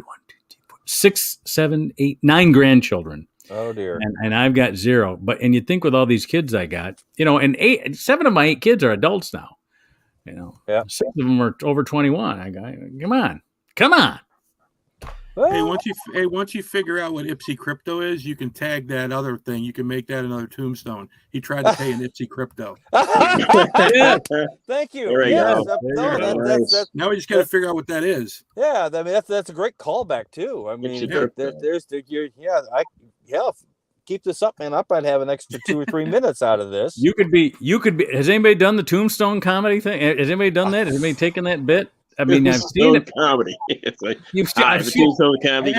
6, 7, 8, 9 grandchildren. Oh dear. And I've got 0. And you think with all these kids I got, and 7 of my 8 kids are adults now. 6 of them are over 21. I go, come on. Hey, once you figure out what Ipsy crypto is, you can tag that other thing. You can make that another tombstone. He tried to pay an Ipsy crypto. Yeah. Thank you. Yes, that's, now we just got to figure out what that is. Yeah, I mean that's a great callback too. I mean, keep this up, man. I might have an extra 2 or 3 minutes out of this. You could be. Has anybody done the tombstone comedy thing? Has anybody done that? Has anybody taken that bit? I mean, I've seen it. Comedy. It's like I've seen Tombstone comedy.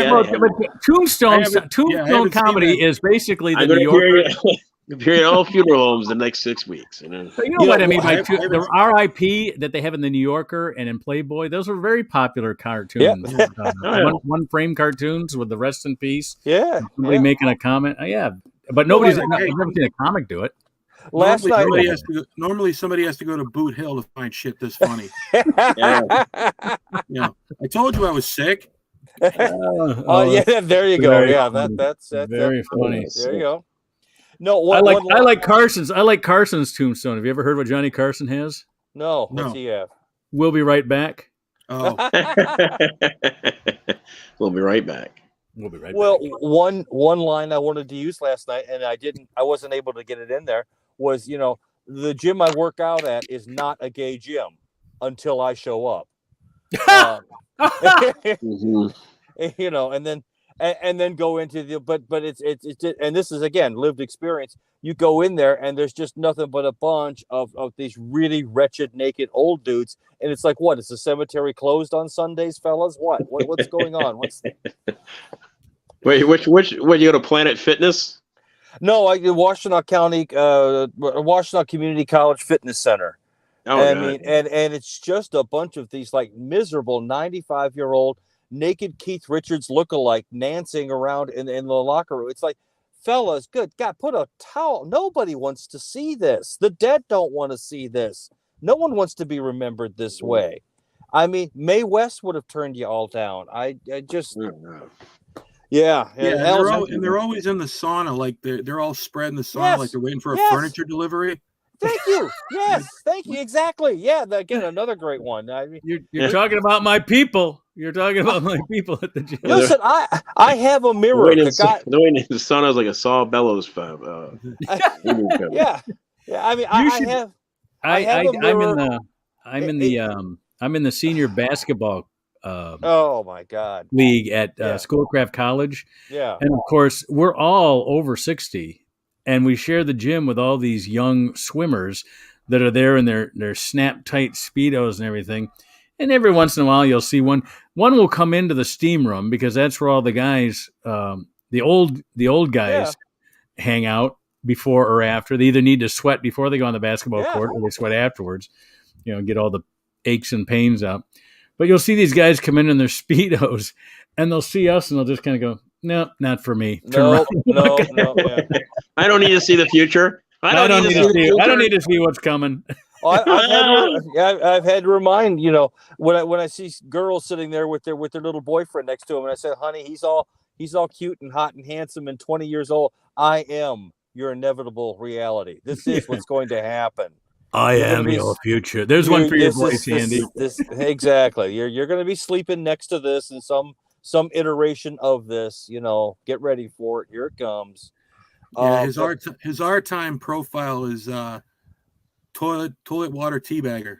Tombstone comedy is basically the New Yorker. Appearing at all funeral homes the next 6 weeks. So you know what I mean by the RIP that they have in the New Yorker and in Playboy. Those were very popular cartoons. One frame cartoons with the rest in peace. Yeah. Somebody making a comment. But nobody's never seen a comic do it. Normally somebody has to go to Boot Hill to find shit this funny. I told you I was sick. Yeah, there you go. Yeah, that's very funny. There you go. No, I like Carson's. I like Carson's tombstone. Have you ever heard what Johnny Carson has? No. What's he have? We'll be right back. Oh. We'll be right back. We'll be right back. Well, one line I wanted to use last night, and I wasn't able to get it in there, was, the gym I work out at is not a gay gym until I show up. And then go into the but it's and this is again lived experience. You go in there and there's just nothing but a bunch of these really wretched naked old dudes, and it's like, what, is the cemetery closed on Sundays, fellas? What's going on? Wait, which you go to Planet Fitness? No, I Washtenaw County Washtenaw Community College Fitness Center. And it's just a bunch of these like miserable 95-year-old naked Keith Richards lookalike dancing around in the locker room. It's like, fellas, good God, put a towel. Nobody wants to see this. The dead don't want to see this. No one wants to be remembered this way. I mean, Mae West would have turned you all down. I just, yeah. And they're always in the sauna, like they're all spread in the sauna, like they're waiting for a furniture delivery. Thank you. Yes, thank you. Exactly. Yeah. Again, another great one. I mean, you're talking about my people. You're talking about my people at the gym. Listen, I have a mirror. The way in the sauna is like a Saw Bellows. Yeah. I mean, I have a mirror. I'm in the senior basketball. Oh my God! League at Schoolcraft College. Yeah, and of course we're all over 60. And we share the gym with all these young swimmers that are there in their snap tight Speedos and everything. And every once in a while, you'll see one will come into the steam room because that's where all the guys, the old guys, hang out before or after. They either need to sweat before they go on the basketball court, or they sweat afterwards. Get all the aches and pains out. But you'll see these guys come in their Speedos, and they'll see us, and they'll just kind of go, "No, not for me." No. I don't need to see the future. I don't need to see what's coming. I've had to remind, when I see girls sitting there with their little boyfriend next to them, and I said, "Honey, he's all cute and hot and handsome and 20 years old. I am your inevitable reality. This is what's going to happen. I am your future." There's one for your voice, Andy. Exactly. You're going to be sleeping next to this in some iteration of this. Get ready for it. Here it comes. Yeah, his art time profile is toilet water teabagger.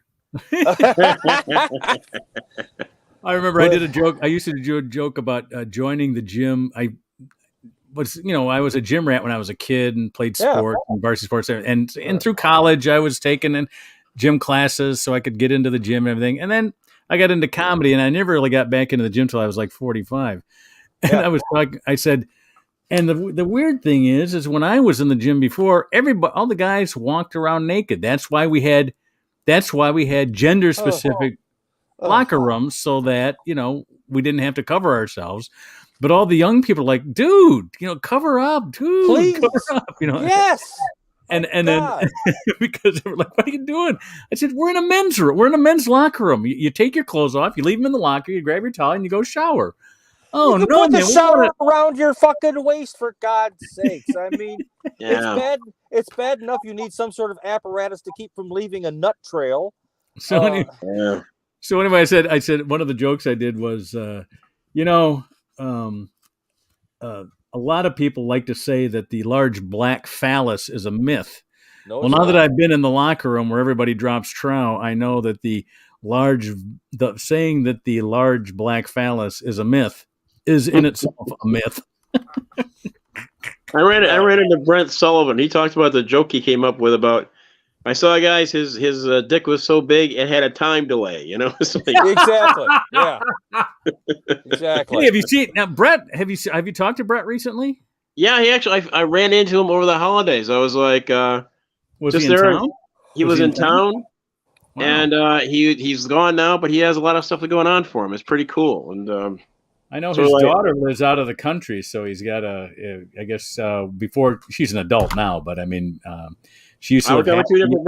I remember I did a joke. I used to do a joke about joining the gym. I was a gym rat when I was a kid and played sports and varsity sports, and through college I was taking in gym classes so I could get into the gym and everything. And then I got into comedy, and I never really got back into the gym till I was like 45. And I was like, I said, And the weird thing is when I was in the gym before, all the guys walked around naked. That's why we had gender specific locker rooms, so that we didn't have to cover ourselves. But all the young people are like, dude, cover up, dude, please, cover up, Yes. And then because they were like, what are you doing? I said, we're in a men's room. We're in a men's locker room. You take your clothes off, you leave them in the locker, you grab your towel, and you go shower. Oh, you no, put the shower around your fucking waist, for God's sakes. I mean, it's bad enough you need some sort of apparatus to keep from leaving a nut trail. So anyway, I said one of the jokes I did was, a lot of people like to say that the large black phallus is a myth. Well, now that I've been in the locker room where everybody drops trow, I know that saying that the large black phallus is a myth is in itself a myth. I ran into Brent Sullivan. He talked about the joke he came up with about, I saw guys, his dick was so big it had a time delay. It's like, exactly. Yeah. Exactly. Hey, have you seen now, Brett? Have you talked to Brett recently? Yeah, he actually. I ran into him over the holidays. I was like, was he in town? He was in town, wow. And he's gone now, but he has a lot of stuff going on for him. It's pretty cool, and I know his daughter lives out of the country, so he's got I guess before she's an adult now, but I mean, she used to. I got two different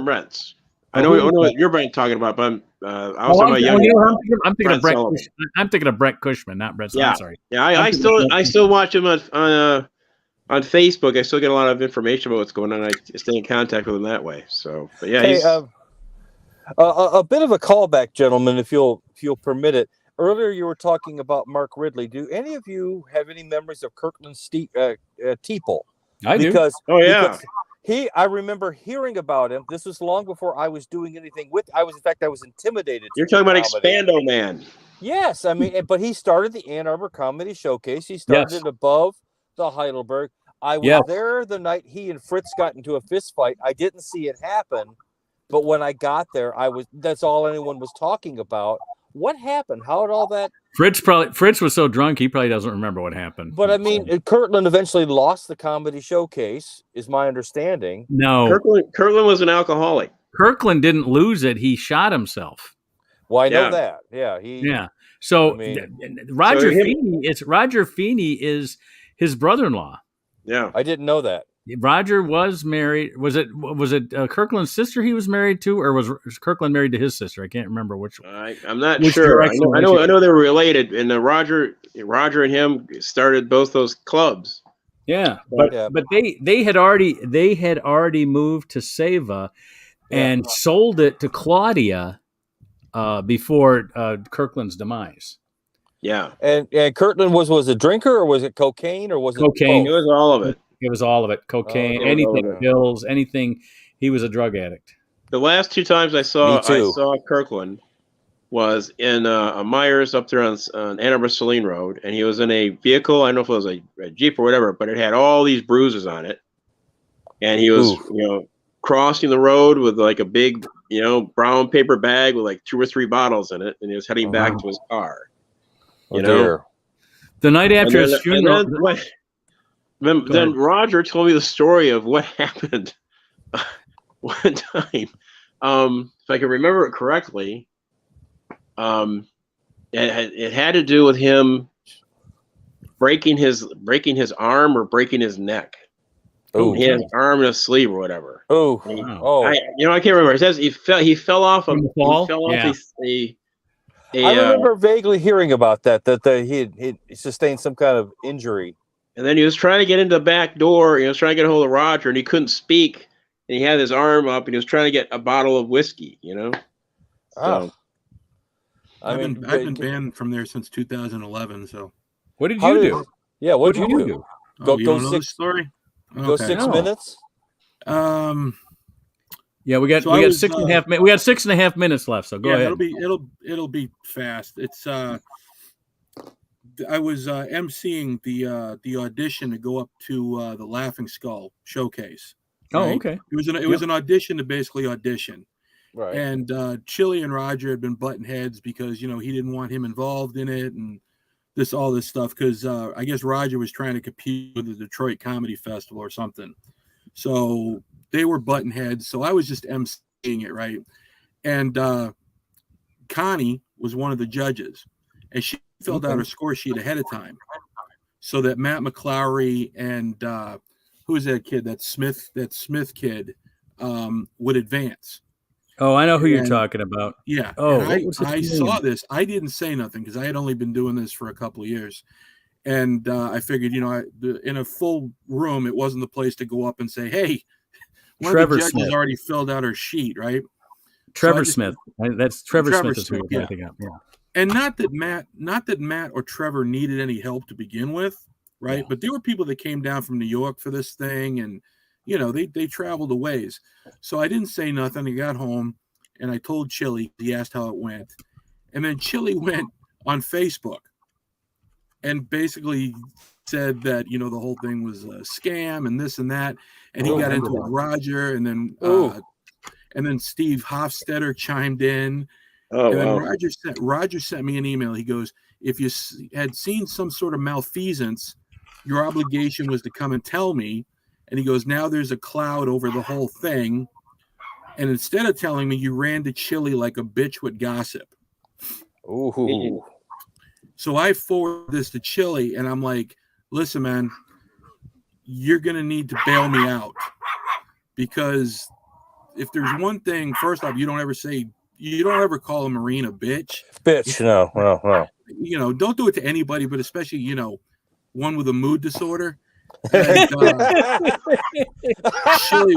Brents. I know what you're Brent talking about, but I was talking about I'm thinking of Brett. I'm thinking of Brett Cushman, not Brett. Yeah, I'm sorry. Yeah, I still watch him on Facebook. I still get a lot of information about what's going on. I stay in contact with him that way. So, but yeah, hey, a bit of a callback, gentlemen, if you'll permit it. Earlier, you were talking about Mark Ridley. Do any of you have any memories of Kirkland Teeple? I do. Because I remember hearing about him. This was long before I was doing anything with. I was intimidated. You're talking about Expando Man. Yes, I mean, but he started the Ann Arbor Comedy Showcase. He started it above the Heidelberg. I was there the night he and Fritz got into a fist fight. I didn't see it happen, but when I got there, that's all anyone was talking about. What happened? How did all that? Fritz was so drunk he probably doesn't remember what happened. But I mean, Kirtland eventually lost the Comedy Showcase, is my understanding. No, Kirtland was an alcoholic. Kirkland didn't lose it; he shot himself. Well, I know that. Yeah, So Roger Feeney is his brother-in-law. Yeah, I didn't know that. Roger was married. Was it Kirkland's sister he was married to, or was Kirkland married to his sister? I can't remember which one. I'm not sure. I know they were related, and Roger and him started both those clubs. Yeah, but they had already moved to Seva and sold it to Claudia before Kirkland's demise. Yeah, and Kirkland was a drinker, or was it cocaine, or was cocaine? It was all of it. It was all of it. Cocaine, anything, pills, anything. He was a drug addict. The last two times I saw Kirkland was in a Myers up there on Ann Arbor Saline Road, and he was in a vehicle. I don't know if it was a Jeep or whatever, but it had all these bruises on it. And he was, crossing the road with like a big, brown paper bag with like 2 or 3 bottles in it, and he was heading back to his car. Dear. The night after his funeral. Then Roger told me the story of what happened one time. If I can remember it correctly, it had to do with him breaking his arm or breaking his neck. Oh, he had his arm in a sleeve or whatever. I can't remember. It says he fell off a wall. I remember vaguely hearing about that he sustained some kind of injury. And then he was trying to get into the back door. He was trying to get a hold of Roger, and he couldn't speak. And he had his arm up, and he was trying to get a bottle of whiskey. So, I've been banned from there since 2011. So, what did you do? Yeah, what did you do? Go 6 story. Go 6 minutes. Yeah, we got 6.5 minutes. We got 6.5 minutes left. So go ahead. It'll be fast. It's I was emceeing the audition to go up to the Laughing Skull showcase. Right? Oh, okay. It was an audition to basically audition. Right. And Chili and Roger had been butting heads because he didn't want him involved in it, and all this stuff because I guess Roger was trying to compete with the Detroit Comedy Festival or something. So they were button heads. So I was just emceeing it, right? And Connie was one of the judges, and she filled out her score sheet ahead of time so that Matt McClowry and who is that kid? That Smith kid would advance. Oh, I know who you're talking about. Yeah. Oh, I saw this. I didn't say nothing because I had only been doing this for a couple of years. And I figured, in a full room, it wasn't the place to go up and say, hey, one of the judges already filled out her sheet, right? Trevor Smith. That's Trevor Smith is who you're talking about. Yeah. And not that Matt or Trevor needed any help to begin with, right? Yeah. But there were people that came down from New York for this thing, and they traveled a ways. So I didn't say nothing. I got home and I told Chili. He asked how it went, and then Chili went on Facebook and basically said that the whole thing was a scam and this and that, and he got into it with Roger, and then Steve Hofstetter chimed in. Oh, and then Roger sent me an email. He goes, if you had seen some sort of malfeasance, your obligation was to come and tell me. And he goes, now there's a cloud over the whole thing. And instead of telling me, you ran to Chili like a bitch with gossip. Ooh. So I forward this to Chili, and I'm like, listen, man, you're going to need to bail me out. Because if there's one thing, first off, you don't ever call a Marine a bitch. Bitch, no. Don't do it to anybody, but especially, one with a mood disorder. And, Chili,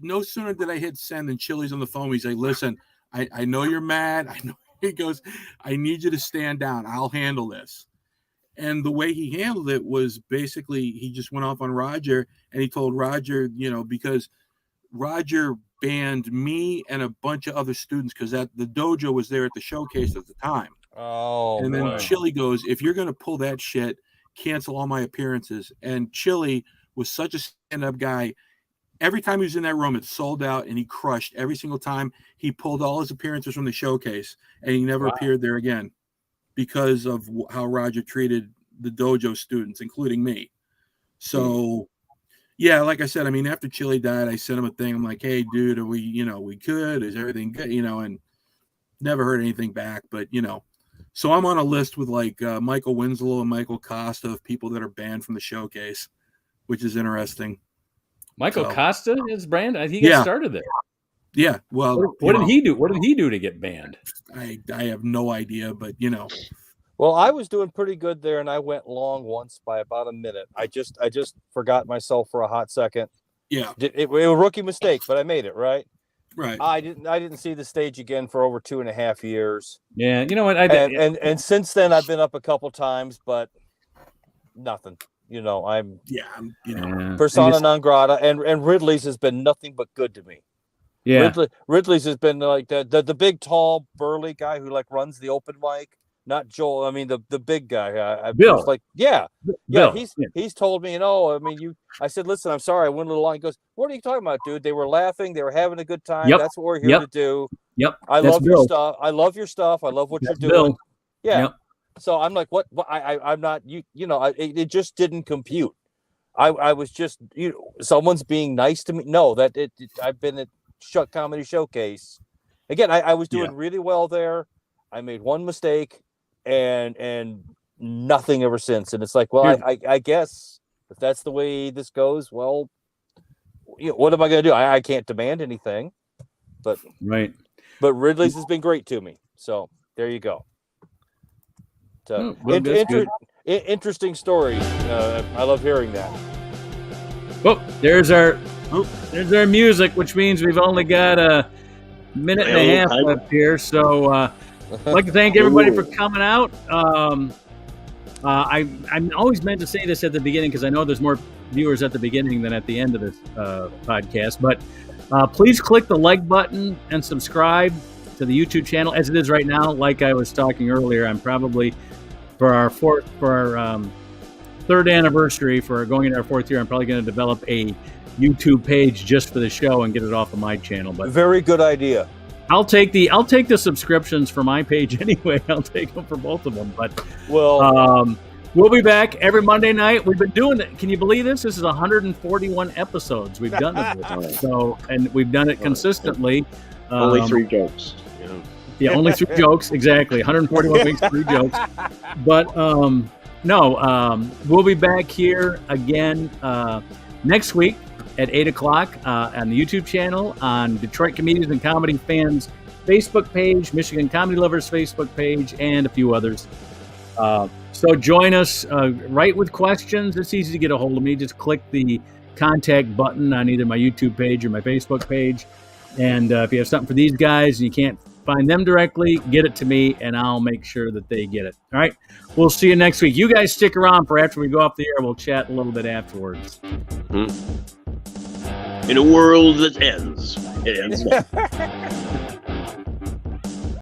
no sooner did I hit send than Chili's on the phone. He's like, listen, I know you're mad. I know. He goes, I need you to stand down. I'll handle this. And the way he handled it was basically he just went off on Roger, and he told Roger, because Roger banned me and a bunch of other students because the dojo was there at the showcase at the time. Oh, and then Chili goes, if you're going to pull that shit, cancel all my appearances. And Chili was such a stand-up guy. Every time he was in that room, it sold out, and he crushed every single time. He pulled all his appearances from the showcase, and he never appeared there again because of how Roger treated the dojo students, including me. So, yeah, like I said, after Chili died, I sent him a thing. I'm like, hey, dude, are we good? Is everything good? And never heard anything back. But, so I'm on a list with like Michael Winslow and Michael Costa of people that are banned from the showcase, which is interesting. Michael Costa is banned? He got started there. Yeah. Well, what did he do? What did he do to get banned? I have no idea, but Well, I was doing pretty good there, and I went long once by about a minute. I just forgot myself for a hot second. Yeah. It was a rookie mistake, but I made it, right? Right. I didn't see the stage again for over 2.5 years. Yeah. You know what? And since then I've been up a couple times, but nothing. I'm persona non grata, and Ridley's has been nothing but good to me. Yeah. Ridley's has been like the big, tall, burly guy who like runs the open mic. Not Joel. the big guy. Bill. Like, yeah. Bill. He's told me, I said, listen, I'm sorry, I went a little long. He goes, what are you talking about, dude? They were laughing. They were having a good time. Yep. That's what we're here to do. Yep. I love your stuff. I love your stuff. I love what you're doing. Bill. Yeah. Yep. So I'm like, what? I'm not, it just didn't compute. I was just, someone's being nice to me. No, I've been at Comedy Showcase. Again, I was doing really well there. I made one mistake and nothing ever since. And it's like, well, I guess if that's the way this goes, well, what am I going to do? I can't demand anything, but Ridley's has been great to me. So there you go. So, interesting story. I love hearing that. Oh, there's our music, which means we've only got a minute and a half left here. So I'd like to thank everybody for coming out. I'm always meant to say this at the beginning because I know there's more viewers at the beginning than at the end of this podcast. But please click the like button and subscribe to the YouTube channel as it is right now. Like I was talking earlier, I'm probably for our third anniversary, for going into our fourth year, I'm probably going to develop a YouTube page just for the show and get it off of my channel. But very good idea. I'll take the subscriptions for my page anyway. I'll take them for both of them. But we'll be back every Monday night. We've been doing it. Can you believe this? This is 141 episodes we've done it. So, and we've done it consistently. Only 3 jokes. Yeah, only 3 jokes. Exactly. 141 weeks, 3 jokes. But we'll be back here again next week at 8 o'clock on the YouTube channel, on Detroit Comedians and Comedy Fans Facebook page, Michigan Comedy Lovers Facebook page, and a few others. So join us, write with questions. It's easy to get a hold of me. Just click the contact button on either my YouTube page or my Facebook page. And if you have something for these guys and you can't find them directly, get it to me and I'll make sure that they get it. All right. We'll see you next week. You guys stick around for after we go off the air. We'll chat a little bit afterwards. In a world that ends, it ends.